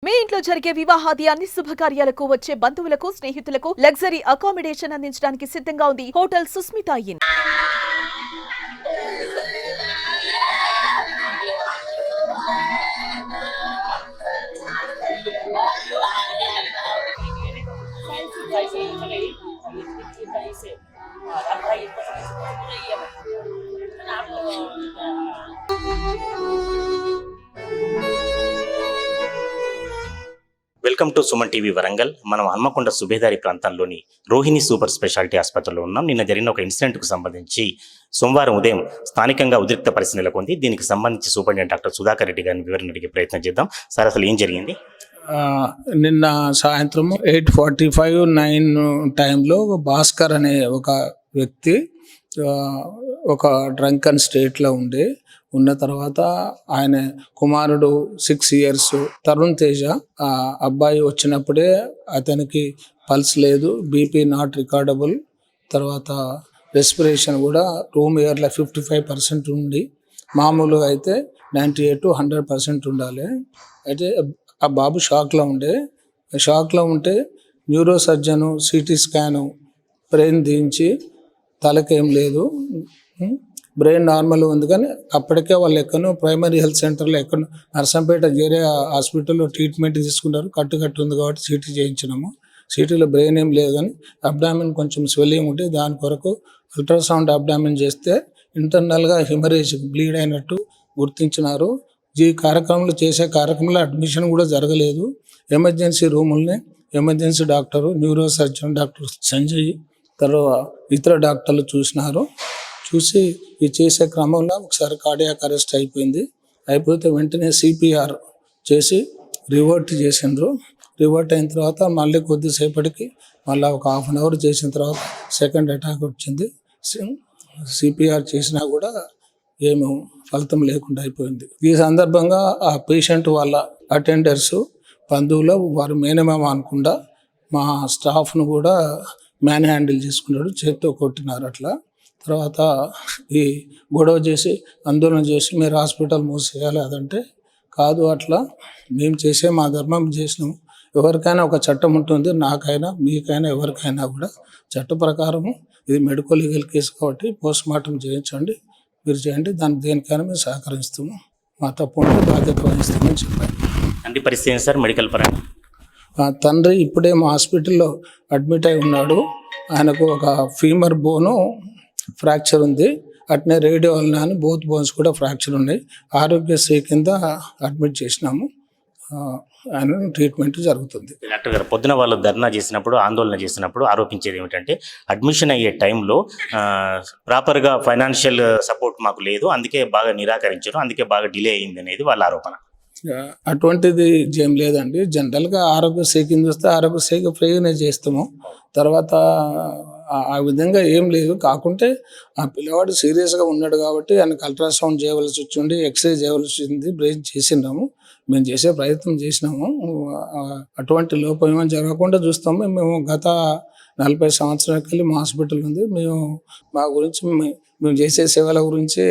మీ ఇంట్లో జరిగే వివాహాది అన్ని శుభకార్యాలకు వచ్చే బంధువులకు స్నేహితులకు లగ్జరీ అకామిడేషన్ అందించడానికి సిద్ధంగా ఉంది hotel Sushmita in. Welcome to Suman TV Warangal. మనం హన్మకొండ సుబేదారి ప్రాంతంలోని రోహిణి సూపర్ స్పెషాలిటీ ఆసుపత్రిలో ఉన్నాం. నిన్న జరిగిన ఒక ఇన్సిడెంట్కు సంబంధించి సోమవారం ఉదయం స్థానికంగా ఉద్రిక్త పరిస్థితి నెలకొంది. దీనికి సంబంధించి సూపరింటెండెంట్ డాక్టర్ సుధాకర్ రెడ్డి గారిని వివరణ అడిగే ప్రయత్నం చేద్దాం. సార్, అసలు ఏం జరిగింది? నిన్న సాయంత్రం 8:45-9 టైంలో భాస్కర్ అనే ఒక వ్యక్తి ఒక డ్రంకన్ స్టేట్లో ఉన్న తర్వాత ఆయన కుమారుడు 6 years తరుణ్ తేజ ఆ అబ్బాయి వచ్చినప్పుడే అతనికి పల్స్ లేదు, బీపీ నాట్ రికార్డబుల్, తర్వాత రెస్పిరేషన్ కూడా రూమ్ ఎయిర్లో 55% ఉంది. మామూలుగా అయితే 98-100% ఉండాలి. అయితే ఆ బాబు షాక్లో ఉంటే neuro surgeon city scan brain దించి తలకేం లేదు, బ్రెయిన్ నార్మల్ ఉంది, కానీ అప్పటికే వాళ్ళు ఎక్కడో ప్రైమరీ హెల్త్ సెంటర్లో ఎక్కడో నర్సంపేట వేరే హాస్పిటల్లో ట్రీట్మెంట్ తీసుకున్నారు. కట్టు ఉంది కాబట్టి సిటీ చేయించినాము. సిటీలో బ్రెయిన్ ఏం లేదు, కానీ అబ్డామిన్ కొంచెం స్వెల్లింగ్ ఉంటే దాని కొరకు అల్ట్రాసౌండ్ అబ్డామిన్ చేస్తే ఇంటర్నల్గా హిమరేజ్ బ్లీడ్ అయినట్టు గుర్తించినారు. ఈ కార్యక్రమంలో అడ్మిషన్ కూడా జరగలేదు. ఎమర్జెన్సీ రూముల్ని emergency doctor, neuro surgeon doctor Sanjay, తర్వాత ఇతర డాక్టర్లు చూసి ఈ చేసే క్రమంలో ఒకసారి కార్డియాక్ అరెస్ట్ అయిపోతే వెంటనే సిపిఆర్ చేసి రివర్ట్ చేసిండ్రు. రివర్ట్ అయిన తర్వాత మళ్ళీ కొద్దిసేపటికి మళ్ళీ ఒక 1/2 hour చేసిన తర్వాత సెకండ్ అటాక్ వచ్చింది. సిపిఆర్ చేసినా కూడా ఏమో ఫలితం లేకుండా అయిపోయింది. ఈ సందర్భంగా ఆ పేషెంట్ వాళ్ళ అటెండర్స్, బంధువులు, వారు మేనమేమ అనుకుండా మా స్టాఫ్ను కూడా మ్యాన్ హ్యాండిల్ చేసుకున్నాడు, చేతితో కొట్టినారు. అట్లా తర్వాత ఈ గొడవ చేసి ఆందోళన చేసి మీరు హాస్పిటల్ మూసేయాలి అదంటే కాదు, అట్లా మేము చేసే మా ధర్మం చేసినాము. ఎవరికైనా ఒక చట్టం ఉంటుంది, నాకైనా మీకైనా ఎవరికైనా కూడా చట్ట ప్రకారము ఇది మెడికల్ లీగల్ కేసు కాబట్టి పోస్ట్ మార్టం చేయించండి, మీరు చేయండి, దానికి దేనికైనా మేము సహకరిస్తాము, మా తప్పు ఉంటే బాధ్యత వహిస్తామని చెప్పారు. అంటే పరిస్థితి సార్ మెడికల్ పరంగా? తండ్రి ఇప్పుడే మా హాస్పిటల్లో అడ్మిట్ అయి ఉన్నాడు. ఆయనకు ఒక ఫీమర్ బోను ఫ్రాక్చర్ ఉంది, అట్నే రేడియో వలన అని బోత్ బోన్స్ కూడా ఫ్రాక్చర్ ఉన్నాయి. ఆరోగ్యశ్రీ కింద అడ్మిట్ చేసినాము, ఆయన ట్రీట్మెంట్ జరుగుతుంది. డాక్టర్ గారు, పొద్దున వాళ్ళు ధర్నా చేసినప్పుడు, ఆందోళన చేసినప్పుడు ఆరోపించేది ఏమిటంటే అడ్మిషన్ అయ్యే టైంలో ప్రాపర్గా ఫైనాన్షియల్ సపోర్ట్ మాకు లేదు, అందుకే బాగా నిరాకరించారు, అందుకే బాగా డిలే అయింది అనేది వాళ్ళ ఆరోపణ. అటువంటిది ఏం లేదండి. జనరల్గా ఆరోగ్యశ్రీ కింద వస్తే ఆరోగ్యశ్రీకి ఫ్రీగానే చేస్తాము. తర్వాత ఆ విధంగా ఏం లేదు. కాకుంటే ఆ పిల్లవాడు సీరియస్గా ఉన్నాడు కాబట్టి ఆయనకు అల్ట్రాసౌండ్ చేయవలసి వచ్చింది, ఎక్స్రే చేయవలసి వచ్చింది, బ్రెయిన్ చేసినాము, మేము చేసే ప్రయత్నం చేసినాము. అటువంటి లోపం ఏమైనా జరగకుండా చూస్తాము. మేము గత 40 సంవత్సరాలకి వెళ్ళి మా హాస్పిటల్ ఉంది. మా గురించి మేము చేసే సేవల గురించి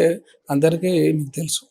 అందరికీ మీకు తెలుసు.